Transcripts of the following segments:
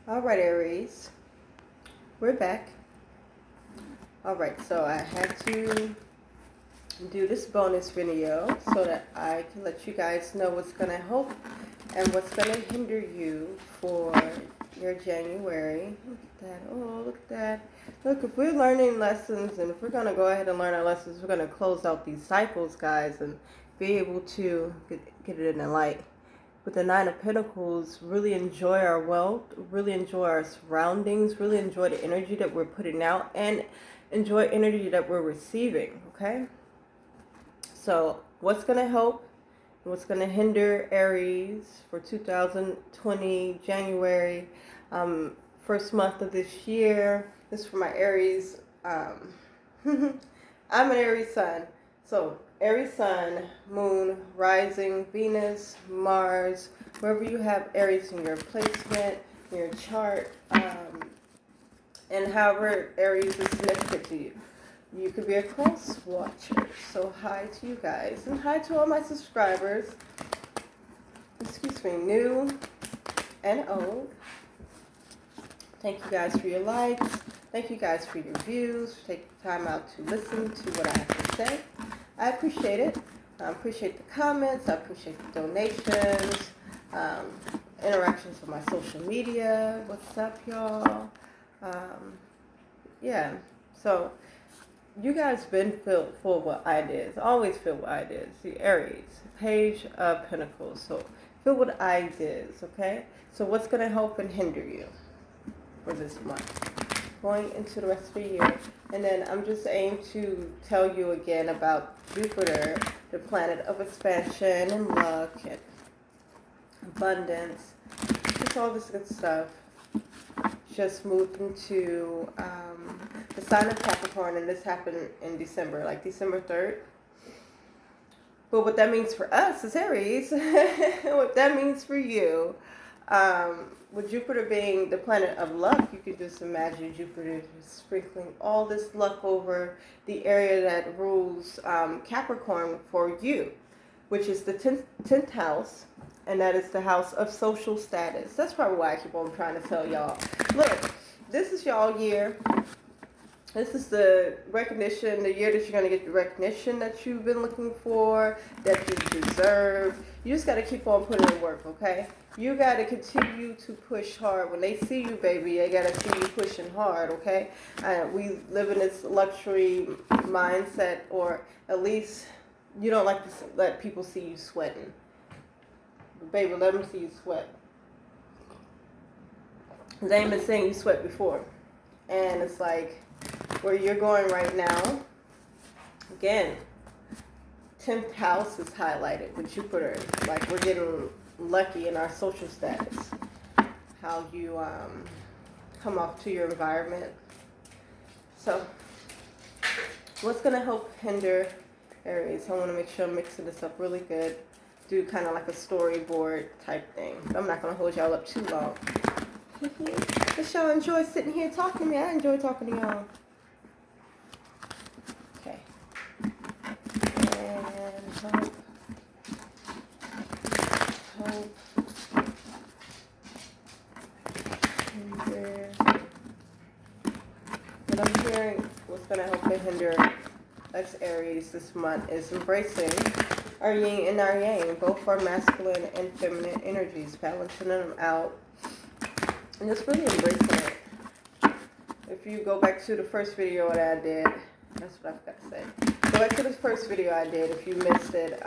All right, Aries, we're back. All right, so I had to do this bonus video so that I can let you guys know what's going to help and what's going to hinder you for your January. Look at that. Oh, look at that. Look, if we're learning lessons and if we're going to go ahead and learn our lessons, we're going to close out these cycles, guys, and be able to get it in the light. With the Nine of Pentacles, really enjoy our wealth, really enjoy our surroundings, really enjoy the energy that we're putting out, and enjoy energy that we're receiving, okay? So what's going to help? What's going to hinder Aries for 2020 January, first month of this year? This is for my Aries. I'm an Aries sun. So Aries sun, moon, rising, Venus, Mars, wherever you have Aries in your placement, in your chart, and however Aries is significant to you. You could be a cross watcher. So hi to you guys, and hi to all my subscribers. Excuse me, new and old. Thank you guys for your likes. Thank you guys for your views. Take time out to listen to what I have to say. I appreciate it. I appreciate the comments. I appreciate the donations, interactions with my social media. What's up, y'all? Yeah. So you guys been filled full with ideas. Always filled with ideas. See, Aries, Page of Pentacles. So filled with ideas. Okay. So what's gonna help and hinder you for this month, going into the rest of the year? And then I'm just aiming to tell you again about Jupiter, the planet of expansion and luck and abundance, just all this good stuff. Just moved into the sign of Capricorn, and this happened in December, like December 3rd. But what that means for us as Aries, what that means for you, with Jupiter being the planet of luck, you could just imagine Jupiter sprinkling all this luck over the area that rules Capricorn for you, which is the 10th house, and that is the house of social status. That's probably why I keep on trying to tell y'all, look, this is y'all year. This is the recognition, the year that you're going to get the recognition that you've been looking for, that you deserve. You just got to keep on putting in work, okay? You got to continue to push hard. When they see you, baby, they got to see you pushing hard, okay? We live in this luxury mindset, or at least you don't like to let people see you sweating. Baby, let them see you sweat. They ain't been seeing you sweat before. And it's like, where you're going right now, again, 10th house is highlighted with Jupiter. Like, we're getting lucky in our social status. How you come off to your environment. So, what's going to help hinder Aries? I want to make sure I'm mixing this up really good. Do kind of like a storyboard type thing. I'm not going to hold y'all up too long. If y'all enjoy sitting here talking to me, I enjoy talking to y'all. Okay. And hope. Hinder. What I'm hearing, what's going to help and hinder us Aries this month is embracing our yin and our yang. Both are masculine and feminine energies, balancing them out. And just really embracing it. If you go back to the first video that I did, that's what I forgot to say. Go back to the first video I did if you missed it.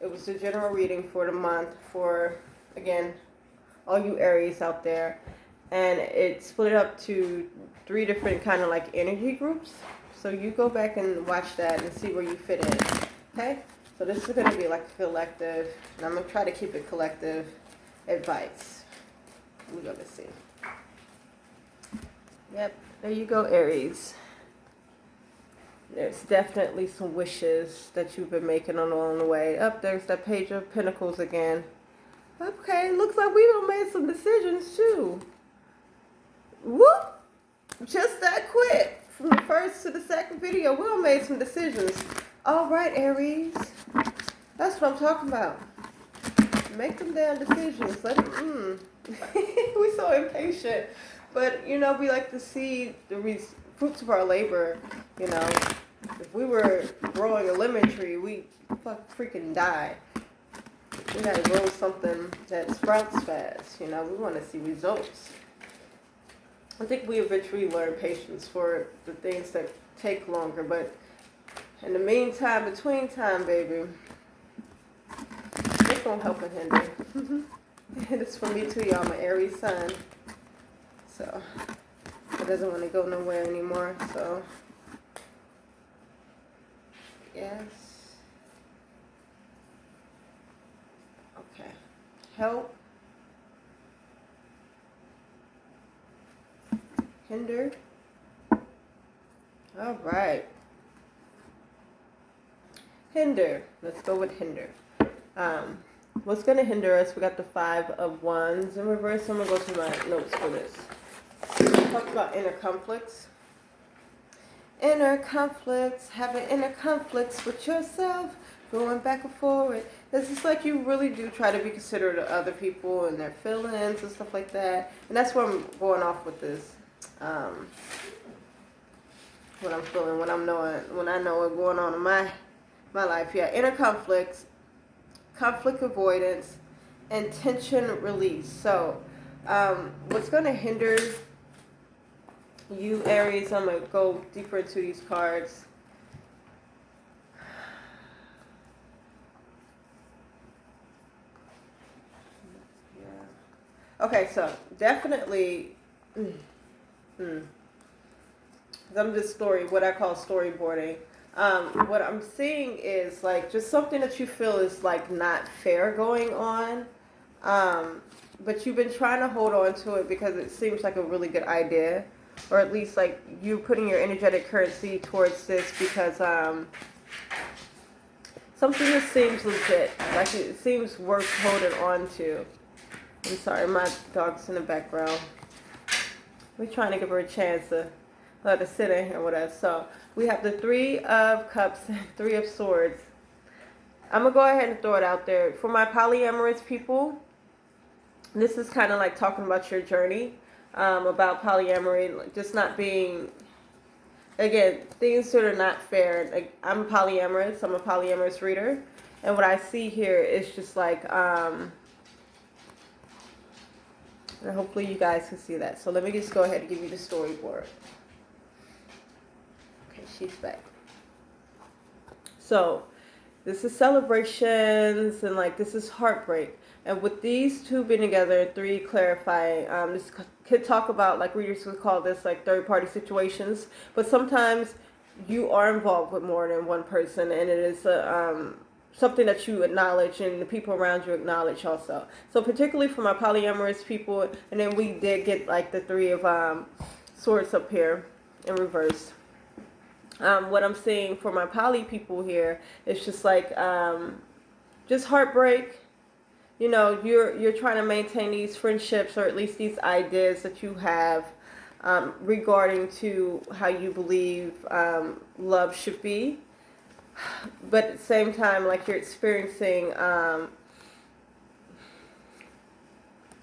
It was the general reading for the month for, again, all you Aries out there. And it split up to 3 different kind of like energy groups. So you go back and watch that and see where you fit in. Okay? So this is going to be like a collective, and I'm going to try to keep it collective advice. We're going to see. Yep, there you go, Aries. There's definitely some wishes that you've been making along the way. Up there's that Page of Pentacles again. Okay, looks like we done made some decisions too. Whoop! Just that quick. From the first to the second video, we done made some decisions. All right, Aries. That's what I'm talking about. Make them damn decisions. Let them, We're so impatient. But, you know, we like to see the fruits of our labor, you know. If we were growing a lemon tree, we freaking die. We gotta grow something that sprouts fast, you know. We want to see results. I think we eventually learn patience for the things that take longer, but in the meantime, between time, baby, it's gonna help and hinder. And it's for me too, y'all. I'm an Aries sun, so it doesn't want to go nowhere anymore. So yes, okay, help, hinder. All right, hinder. Let's go with hinder. What's going to hinder us? We got the 5 of Wands in reverse. I'm going to go to my notes for this. Talk about inner conflicts. Inner conflicts. Having inner conflicts with yourself. Going back and forward. It's just like you really do try to be considerate of other people and their feelings and stuff like that. And that's where I'm going off with this. What I'm feeling, when I know what's going on in my life. Yeah, inner conflicts. Conflict avoidance, and tension release. So what's going to hinder you, Aries, I'm going to go deeper into these cards. Yeah. Okay, so definitely I'm just what I call storyboarding. What I'm seeing is like just something that you feel is like not fair going on, but you've been trying to hold on to it because it seems like a really good idea, or at least like you putting your energetic currency towards this because something that seems legit, like it seems worth holding on to. I'm sorry, my dog's in the background. We're trying to give her a chance to let her sit in here with us. So we have the 3 of Cups and 3 of Swords. I'm going to go ahead and throw it out there. For my polyamorous people, this is kind of like talking about your journey, about polyamory, like just not being, again, things that are not fair. Like, I'm polyamorous. I'm a polyamorous reader. And what I see here is just like, and hopefully you guys can see that. So let me just go ahead and give you the storyboard. She's back. So this is celebrations and like this is heartbreak. And with these 2 being together, 3 clarifying, this could talk about, like readers would call this like third-party situations. But sometimes you are involved with more than one person, and it is something that you acknowledge and the people around you acknowledge also. So particularly for my polyamorous people, and then we did get like the 3 of Swords up here in reverse. What I'm seeing for my poly people here is just like just heartbreak. You know, you're trying to maintain these friendships, or at least these ideas that you have regarding to how you believe love should be, but at the same time, like you're experiencing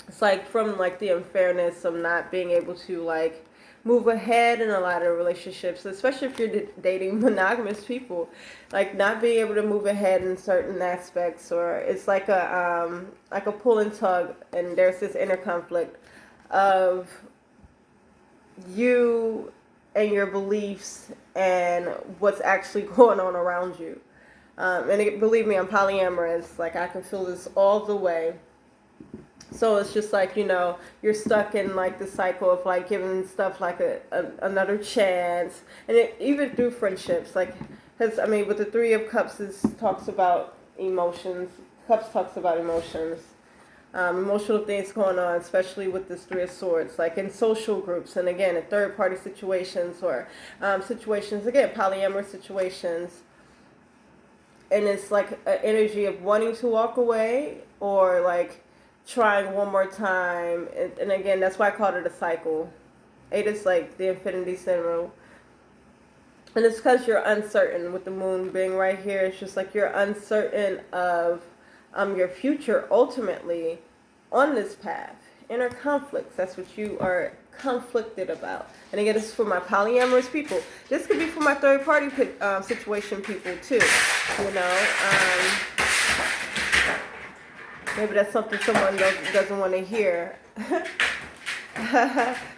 it's like from like the unfairness of not being able to like move ahead in a lot of relationships, especially if you're dating monogamous people, like not being able to move ahead in certain aspects, or it's like a pull and tug, and there's this inner conflict of you and your beliefs and what's actually going on around you. Believe me, I'm polyamorous. Like I can feel this all the way. So it's just like, you know, you're stuck in like the cycle of like giving stuff like another chance, and even through friendships, like, because I mean with the 3 of Cups, this talks about emotions. Cups talks about emotions, emotional things going on, especially with this 3 of Swords, like in social groups, and again in third party situations, or situations, again polyamorous situations, and it's like an energy of wanting to walk away or like trying one more time, and again that's why I called it a cycle. 8 is like the infinity symbol, and it's because you're uncertain with the moon being right here. It's just like you're uncertain of your future ultimately on this path. Inner conflicts, that's what you are conflicted about. And again, this is for my polyamorous people. This could be for my third party situation people too. You know, maybe that's something someone doesn't want to hear.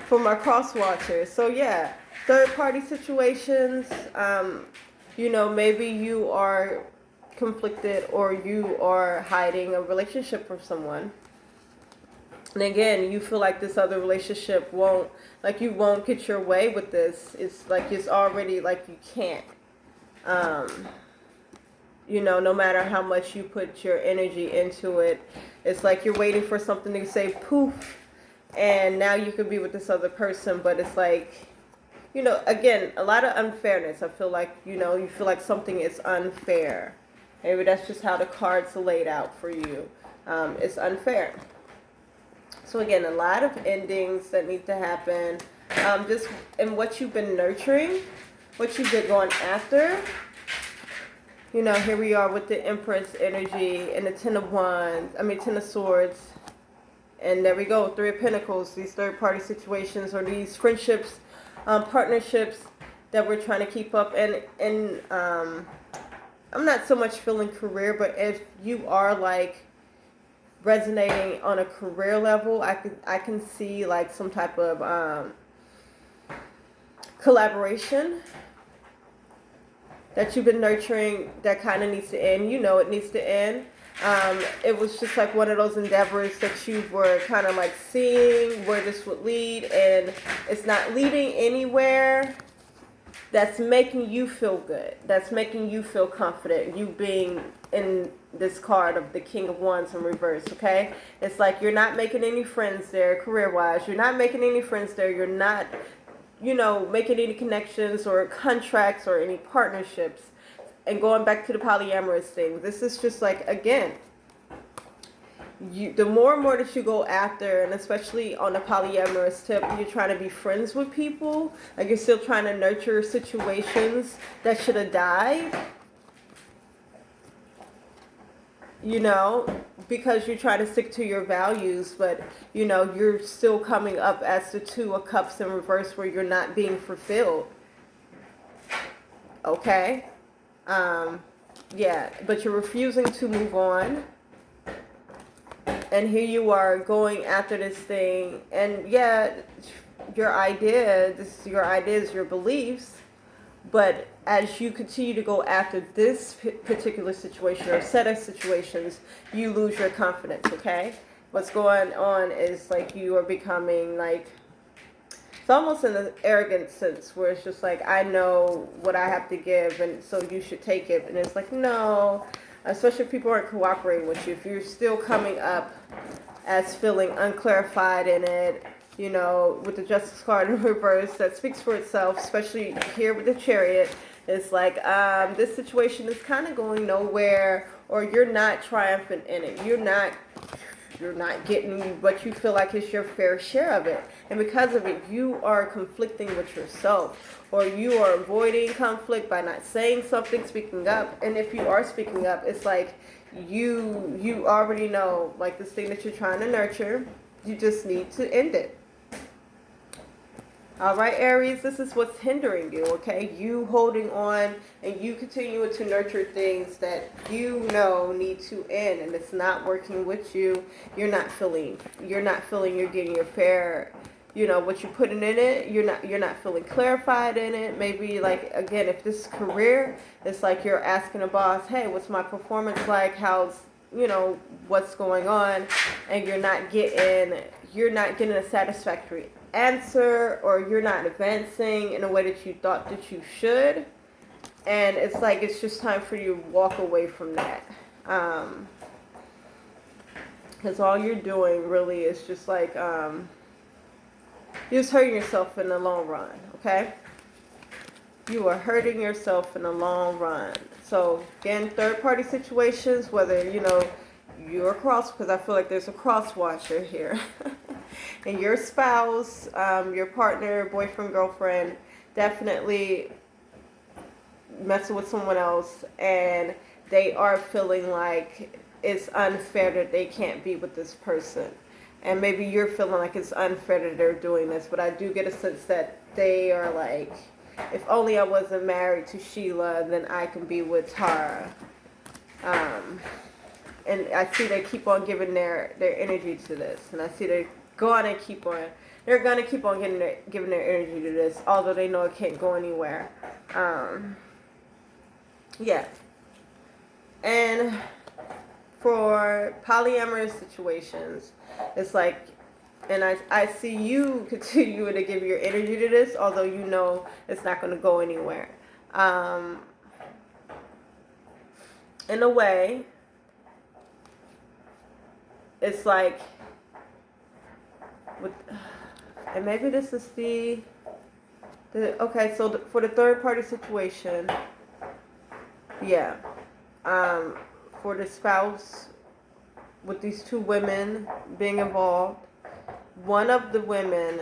For my cross watchers. So yeah, third party situations, you know, maybe you are conflicted or you are hiding a relationship from someone. And again, you feel like this other relationship won't get your way with this. It's like it's already like you can't. You know, no matter how much you put your energy into it, it's like you're waiting for something to say poof, and now you could be with this other person, but it's like, you know, again, a lot of unfairness. I feel like, you know, you feel like something is unfair. Maybe that's just how the cards are laid out for you. It's unfair. So again, a lot of endings that need to happen. Just in what you've been nurturing, what you've been going after. You know, here we are with the Empress energy and the Ten of Swords. And there we go, Three of Pentacles, these third party situations or these friendships, partnerships that we're trying to keep up. And I'm not so much feeling career, but if you are like resonating on a career level, I can see like some type of collaboration that you've been nurturing that kind of needs to end. You know it needs to end. It was just like one of those endeavors that you were kind of like seeing where this would lead, and it's not leading anywhere. That's making you feel good. That's making you feel confident. You being in this card of the King of Wands in reverse, okay? It's like you're not making any friends there career-wise. You're not making any friends there. You're not, you know, making any connections or contracts or any partnerships. And going back to the polyamorous thing, this is just like, again, the more and more that you go after, and especially on the polyamorous tip, you're trying to be friends with people, like you're still trying to nurture situations that should have died, you know, because you're trying to stick to your values, but, you know, you're still coming up as the Two of Cups in reverse where you're not being fulfilled, okay? Yeah, but you're refusing to move on. And here you are going after this thing. And yeah, your ideas, your beliefs. But as you continue to go after this particular situation or set of situations, you lose your confidence, okay? What's going on is like you are becoming like, it's almost in an arrogant sense where it's just like, I know what I have to give and so you should take it. And it's like, no, especially if people aren't cooperating with you. If you're still coming up as feeling unclarified in it, you know, with the Justice card in reverse, that speaks for itself, especially here with the Chariot. It's like, this situation is kind of going nowhere, or you're not triumphant in it. You're not getting what you feel like is your fair share of it. And because of it, you are conflicting with yourself, or you are avoiding conflict by not saying something, speaking up. And if you are speaking up, it's like you already know, like this thing that you're trying to nurture, you just need to end it. All right, Aries, this is what's hindering you, okay? You holding on and you continuing to nurture things that you know need to end, and it's not working with you. You're not feeling you're getting your fair, you know, what you're putting in it. You're not feeling clarified in it. Maybe like, again, if this is career, it's like you're asking a boss, hey, what's my performance like? How's, you know, what's going on? And you're not getting a satisfactory answer, or you're not advancing in a way that you thought that you should, and it's like it's just time for you to walk away from that, because all you're doing really is just like you're just hurting yourself in the long run, okay? You are hurting yourself in the long run. So again, third party situations, whether, you know, you're a cross, because I feel like there's a cross watcher here. And your spouse, your partner, boyfriend, girlfriend, definitely messing with someone else, and they are feeling like it's unfair that they can't be with this person. And maybe you're feeling like it's unfair that they're doing this, but I do get a sense that they are like, if only I wasn't married to Sheila, then I can be with Tara. And I see they keep on giving their energy to this, and I see they're gonna keep on giving their energy to this, although they know it can't go anywhere. Yeah. And for polyamorous situations, it's like, and I see you continue to give your energy to this, although you know it's not going to go anywhere. In a way, it's like, and maybe this is okay, so for the third party situation, yeah, for the spouse, with these two women being involved, one of the women,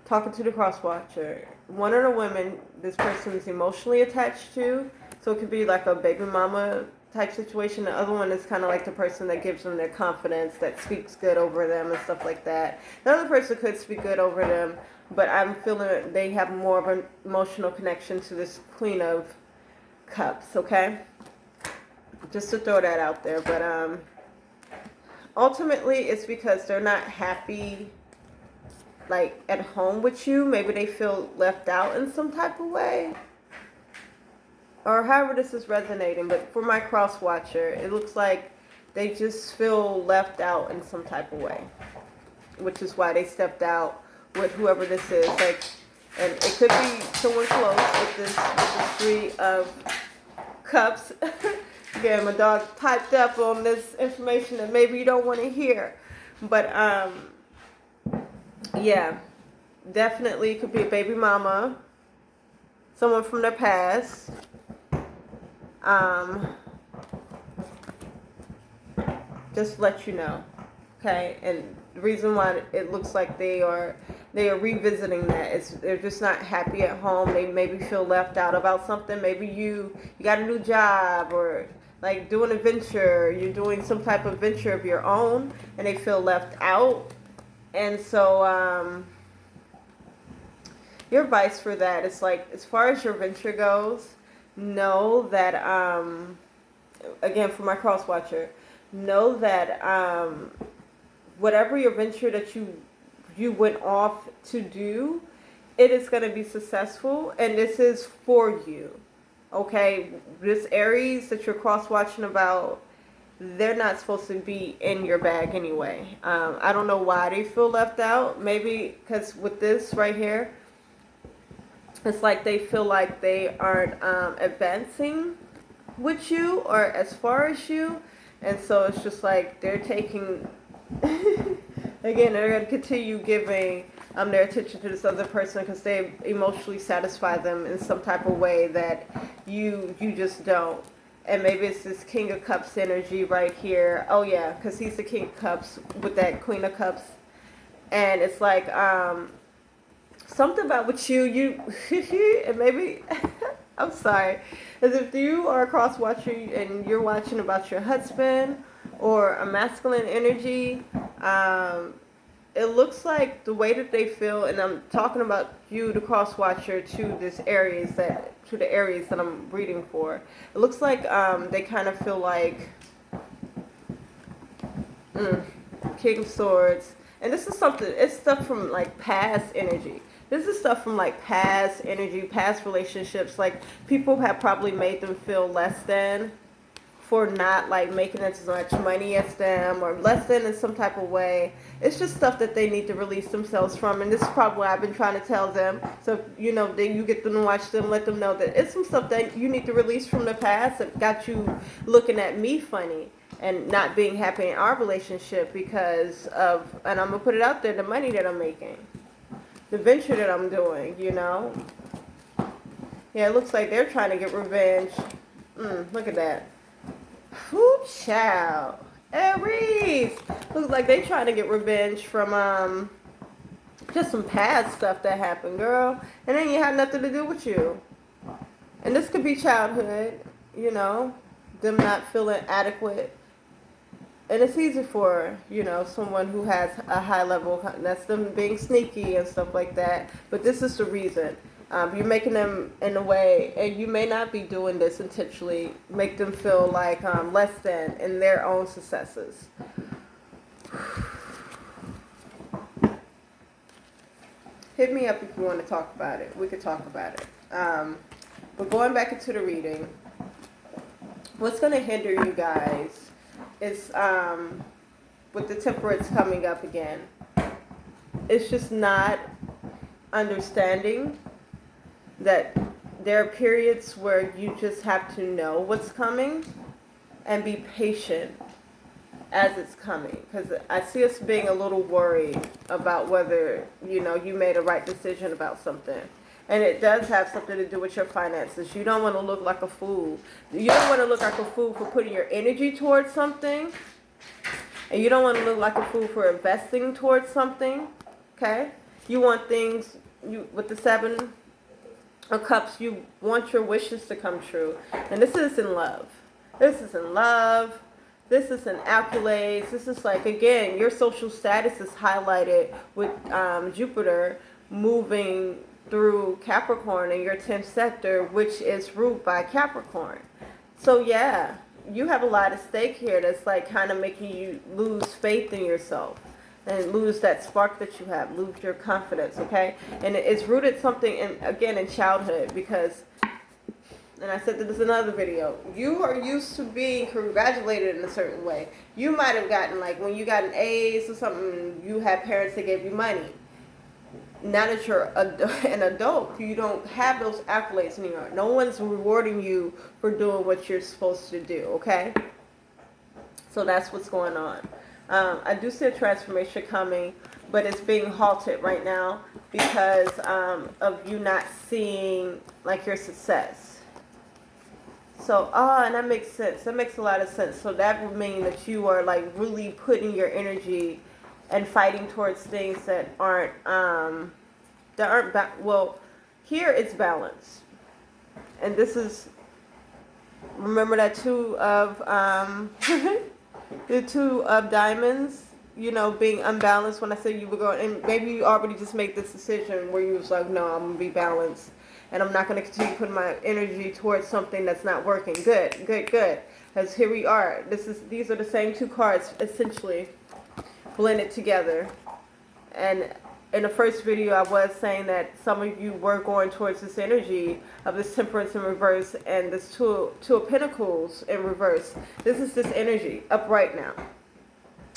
talking to the cross watcher, one of the women this person is emotionally attached to, so it could be like a baby mama type situation. The other one is kind of like the person that gives them their confidence, that speaks good over them and stuff like that. The other person could speak good over them, but I'm feeling that they have more of an emotional connection to this Queen of Cups, okay? Just to throw that out there. But ultimately it's because they're not happy like at home with you. Maybe they feel left out in some type of way, or however this is resonating. But for my cross watcher, it looks like they just feel left out in some type of way, which is why they stepped out with whoever this is. Like, and it could be someone close with this Three of Cups. Yeah, my dog typed up on this information that maybe you don't want to hear. But yeah, definitely could be a baby mama, someone from their past. Just to let you know, okay? And the reason why it looks like they are revisiting that is they're just not happy at home. They maybe feel left out about something. Maybe you got a new job, or like doing a venture, you're doing some type of venture of your own, and they feel left out. And so your advice for that is, like, as far as your venture goes, know that again, for my cross watcher, know that whatever your venture that you went off to do, it is going to be successful, and this is for you. Okay, this Aries that you're cross watching about, they're not supposed to be in your bag anyway. I don't know why they feel left out. Maybe because with this right here, it's like they feel like they aren't advancing with you or as far as you. And so it's just like they're taking, again, they're going to continue giving their attention to this other person because they emotionally satisfy them in some type of way that you just don't. And maybe it's this King of Cups energy right here. Oh yeah, because he's the King of Cups with that Queen of Cups. And it's like something about with you and maybe I'm sorry, as if you are a cross watcher and you're watching about your husband or a masculine energy, it looks like the way that they feel, and I'm talking about you, the cross watcher, to this Aries to the Aries that I'm reading for. It looks like they kind of feel like King of Swords, and this is something. It's stuff from like past energy. This is stuff from like past energy, past relationships. Like people have probably made them feel less than for not like making as much money as them, or less than in some type of way. It's just stuff that they need to release themselves from, and this is probably what I've been trying to tell them. So you know, then you get them to watch them, let them know that it's some stuff that you need to release from the past that got you looking at me funny and not being happy in our relationship because of, and I'm gonna put it out there, the money that I'm making, the venture that I'm doing, you know. Yeah, it looks like they're trying to get revenge. Look at that. Whoo, child. Aries. Looks like they trying to get revenge from just some past stuff that happened, girl. And then you had nothing to do with you. And this could be childhood, you know, them not feeling adequate. And it's easy for, you know, someone who has a high level, that's them being sneaky and stuff like that. But this is the reason. You're making them in a way, and you may not be doing this intentionally, make them feel like less than in their own successes. Hit me up if you want to talk about it. We could talk about it. But going back into the reading, what's going to hinder you guys is with the temperance coming up again. It's just not understanding that there are periods where you just have to know what's coming and be patient as it's coming, because I see us being a little worried about whether, you know, you made a right decision about something. And it does have something to do with your finances. You don't want to look like a fool. You don't want to look like a fool for putting your energy towards something. And you don't want to look like a fool for investing towards something. Okay? You want things, with the 7 of Cups, you want your wishes to come true. And this is in love. This is in love. This is in accolades. This is like, again, your social status is highlighted with Jupiter moving through Capricorn in your 10th sector, which is ruled by Capricorn. So yeah, you have a lot at stake here that's like kind of making you lose faith in yourself and lose that spark that you have, lose your confidence, okay? And it's rooted something in, again, in childhood, because, and I said this in another video, you are used to being congratulated in a certain way. You might have gotten, like, when you got an A's or something, you had parents that gave you money. Now that you're an adult, you don't have those accolades anymore. No one's rewarding you for doing what you're supposed to do, okay? So that's what's going on. I do see a transformation coming, but it's being halted right now because of you not seeing, like, your success. So, and that makes sense. That makes a lot of sense. So that would mean that you are, like, really putting your energy and fighting towards things that aren't, well, here it's balance. And this is, remember that 2 of, the 2 of diamonds, you know, being unbalanced. When I said you were going, and maybe you already just made this decision where you was like, no, I'm going to be balanced. And I'm not going to continue putting my energy towards something that's not working. Good. Because here we are. These are the same 2 cards, essentially, blended together. And in the first video, I was saying that some of you were going towards this energy of this temperance in reverse and this two of pentacles in reverse. This is this energy up right now.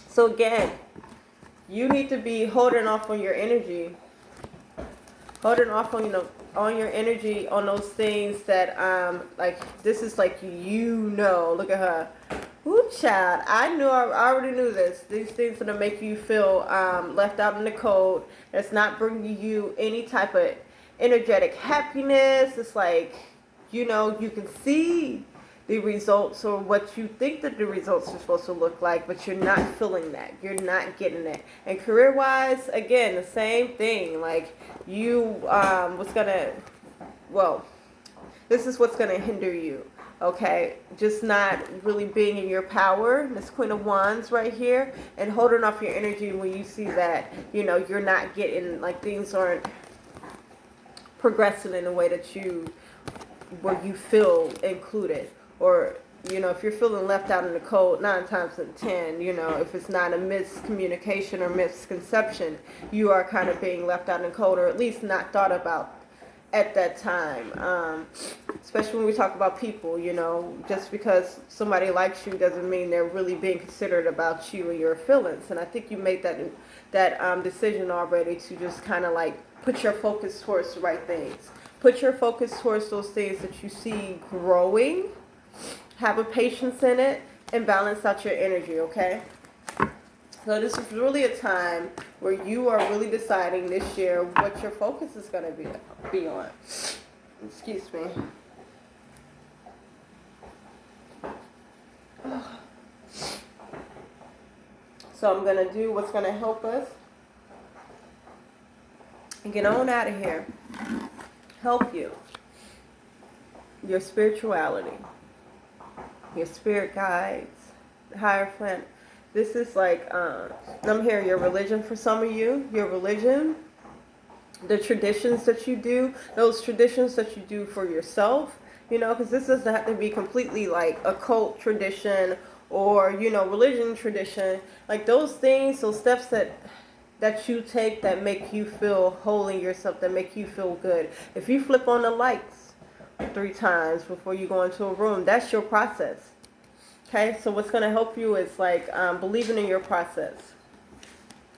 So again, you need to be holding off on your energy, holding off on, you know, on your energy on those things that like, this is like, you know, look at her. Ooh, child, I already knew this. These things are going to make you feel left out in the cold. It's not bringing you any type of energetic happiness. It's like, you know, you can see the results or what you think that the results are supposed to look like, but you're not feeling that. You're not getting it. And career-wise, again, the same thing. Like, you, this is what's going to hinder you. Okay, just not really being in your power. This Queen of Wands right here, and holding off your energy when you see that, you know, you're not getting, like, things aren't progressing in a way that where you feel included. Or, you know, if you're feeling left out in the cold, 9 times out of 10, you know, if it's not a miscommunication or misconception, you are kind of being left out in the cold, or at least not thought about at that time, especially when we talk about people, you know, just because somebody likes you doesn't mean they're really being considerate about you and your feelings. And I think you made that decision already to just kind of like put your focus towards the right things. Put your focus towards those things that you see growing, have a patience in it, and balance out your energy, okay? So this is really a time where you are really deciding this year what your focus is going to be on. Excuse me. So I'm going to do what's going to help us and get on out of here. Help you. your spirituality, your spirit guides, higher planet. This is like, I'm hearing your religion for some of you, your religion, the traditions that you do, those traditions that you do for yourself, you know, because this doesn't have to be completely like a cult tradition or, you know, religion tradition. Like those things, those steps that you take that make you feel whole in yourself, that make you feel good. If you flip on the lights 3 times before you go into a room, that's your process. Okay, so what's going to help you is like believing in your process.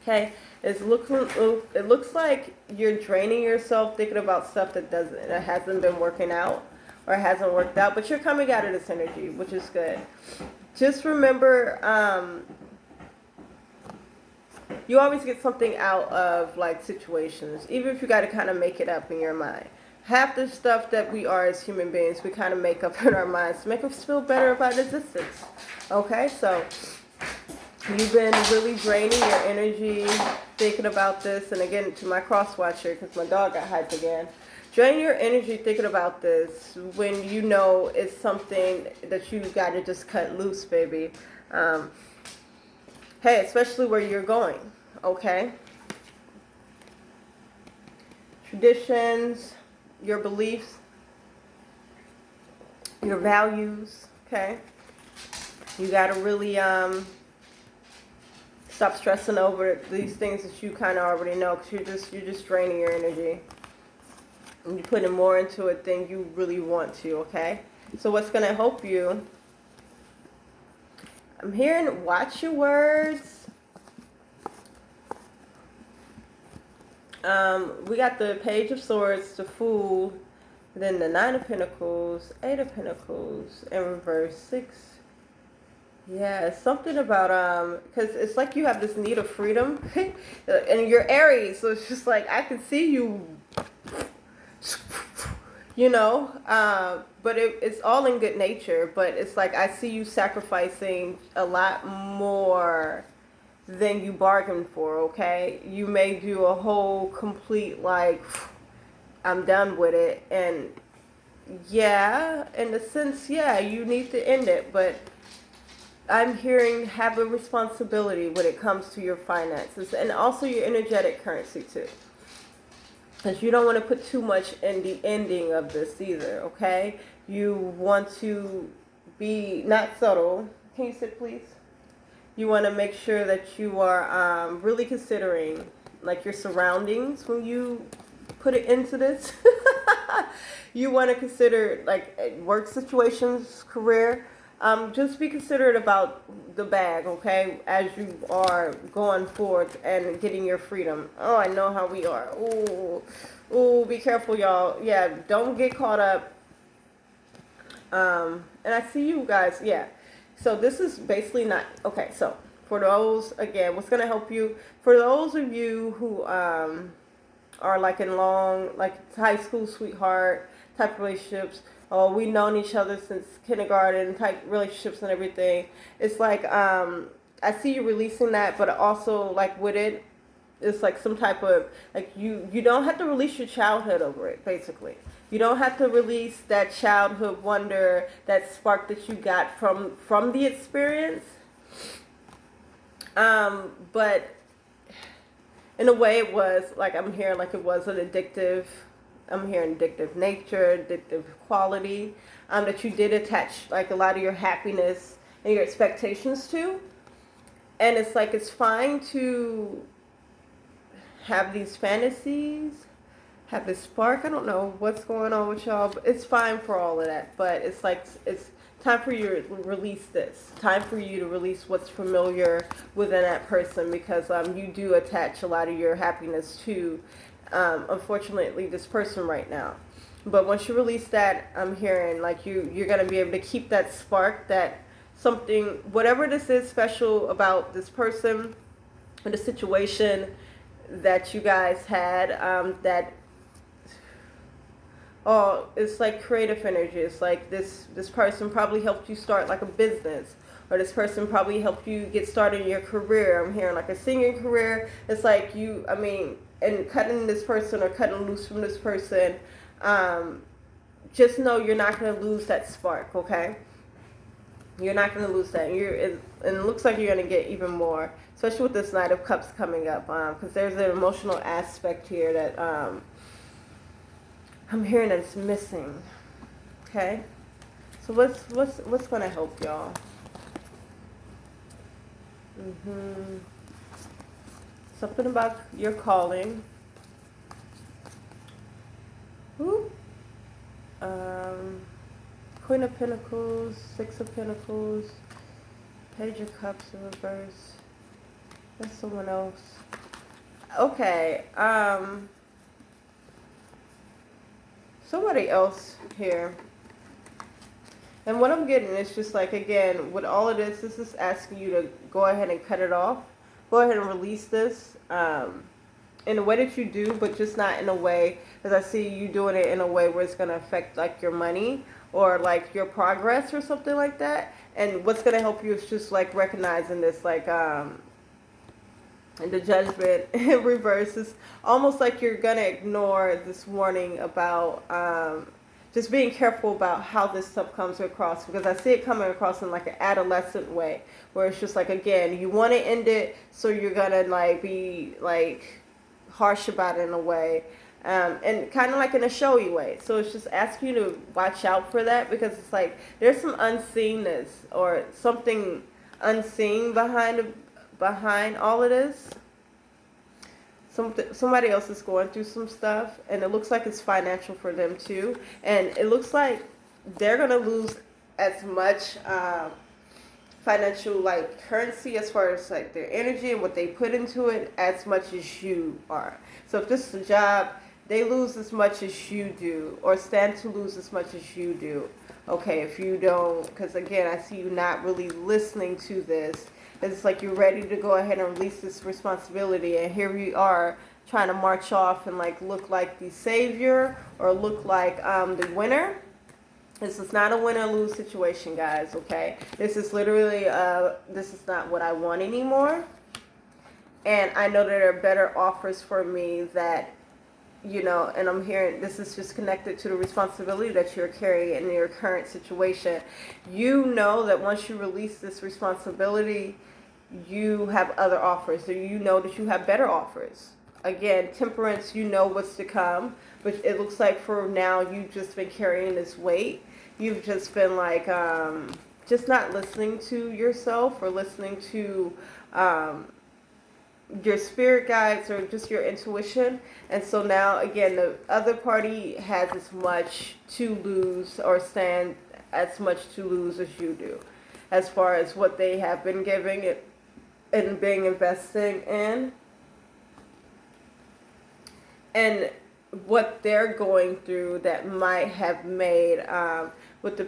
Okay, it looks like you're draining yourself thinking about stuff that hasn't been working out or hasn't worked out, but you're coming out of this energy, which is good. Just remember, you always get something out of like situations, even if you got to kind of make it up in your mind. Half the stuff that we are as human beings, we kind of make up in our minds to make us feel better about existence. Okay, so you've been really draining your energy thinking about this. And again, to my cross watcher, because my dog got hyped again. Drain your energy thinking about this when you know it's something that you got to just cut loose, baby. Hey, especially where you're going, okay? Traditions, your beliefs, your values, okay? You got to really stop stressing over these things that you kind of already know, because you're just draining your energy. And you're putting more into it than you really want to, okay? So what's going to help you? I'm hearing watch your words. We got the Page of Swords, the Fool, then the 9 of Pentacles, 8 of Pentacles, and reverse 6. Yeah, it's something about, because it's like you have this need of freedom, and you're Aries, so it's just like, I can see you, you know, but it's all in good nature, but it's like, I see you sacrificing a lot more than you bargained for, okay? You may do a whole complete, like, I'm done with it, and yeah, in a sense, yeah, you need to end it, but I'm hearing have a responsibility when it comes to your finances and also your energetic currency too. Because you don't want to put too much in the ending of this either, okay? You want to be not subtle. Can you sit, please? You want to make sure that you are really considering like your surroundings when you put it into this. You want to consider like work situations, career. Just be considerate about the bag, okay, as you are going forth and getting your freedom. Oh, I know how we are. Ooh, be careful, y'all. Yeah, don't get caught up. And I see you guys, yeah. So this is basically not, okay, so for those, again, what's going to help you, for those of you who are like in long, like high school sweetheart type relationships, oh, we've known each other since kindergarten type relationships and everything. It's like, I see you releasing that, but also like with it, it's like some type of, like you don't have to release your childhood over it, basically. You don't have to release that childhood wonder, that spark that you got from the experience. But in a way it was, like I'm hearing like it was an addictive, I'm hearing addictive nature, addictive quality, that you did attach like a lot of your happiness and your expectations to. And it's like, it's fine to have these fantasies, have this spark. I don't know what's going on with y'all, but it's fine for all of that. But it's like, it's time for you to release this. Time for you to release what's familiar within that person, because you do attach a lot of your happiness to, unfortunately, this person right now. But once you release that, I'm hearing like you're going to be able to keep that spark, that something, whatever this is special about this person or the situation that you guys had, that, oh, it's like creative energy. It's like this person probably helped you start like a business, or this person probably helped you get started in your career. I'm hearing like a singing career. It's like and cutting this person or cutting loose from this person, just know you're not going to lose that spark, okay? You're not going to lose that. And it looks like you're going to get even more, especially with this Knight of Cups coming up, because there's an emotional aspect here that I'm hearing that's missing. Okay, so what's going to help y'all? Something about your calling. Who? Queen of Pentacles, Six of Pentacles, Page of Cups in reverse. That's someone else. Okay, somebody else here. And what I'm getting is just like, again, with all of this is asking you to go ahead and cut it off. Go ahead and release this in a way that you do, but just not in a way, because I see you doing it in a way where it's going to affect like your money or like your progress or something like that. And what's going to help you is just like recognizing this, like and the Judgment in reverse is almost like you're going to ignore this warning about just being careful about how this stuff comes across, because I see it coming across in like an adolescent way where it's just like, again, you want to end it, so you're going to like be like harsh about it in a way, and kind of like in a showy way. So it's just asking you to watch out for that, because it's like there's some unseenness or something unseen behind all of this. Somebody else is going through some stuff, and it looks like it's financial for them too, and it looks like they're going to lose as much financial like currency as far as like their energy and what they put into it as much as you are. So if this is a job, they lose as much as you do, or stand to lose as much as you do. Okay, if you don't, because again, I see you not really listening to this. It's like you're ready to go ahead and release this responsibility, and here we are trying to march off and like look like the savior or look like the winner. This is not a win-or-lose situation, guys, okay? This is literally, this is not what I want anymore. And I know that there are better offers for me that, you know, and I'm hearing this is just connected to the responsibility that you're carrying in your current situation. You know that once you release this responsibility, you have other offers. So you know that you have better offers. Again, Temperance, you know what's to come, but it looks like for now you've just been carrying this weight. You've just been like just not listening to yourself or listening to your spirit guides or just your intuition. And so now again, the other party has as much to lose or stand as much to lose as you do, as far as what they have been giving it and being investing in, and what they're going through that might have made with the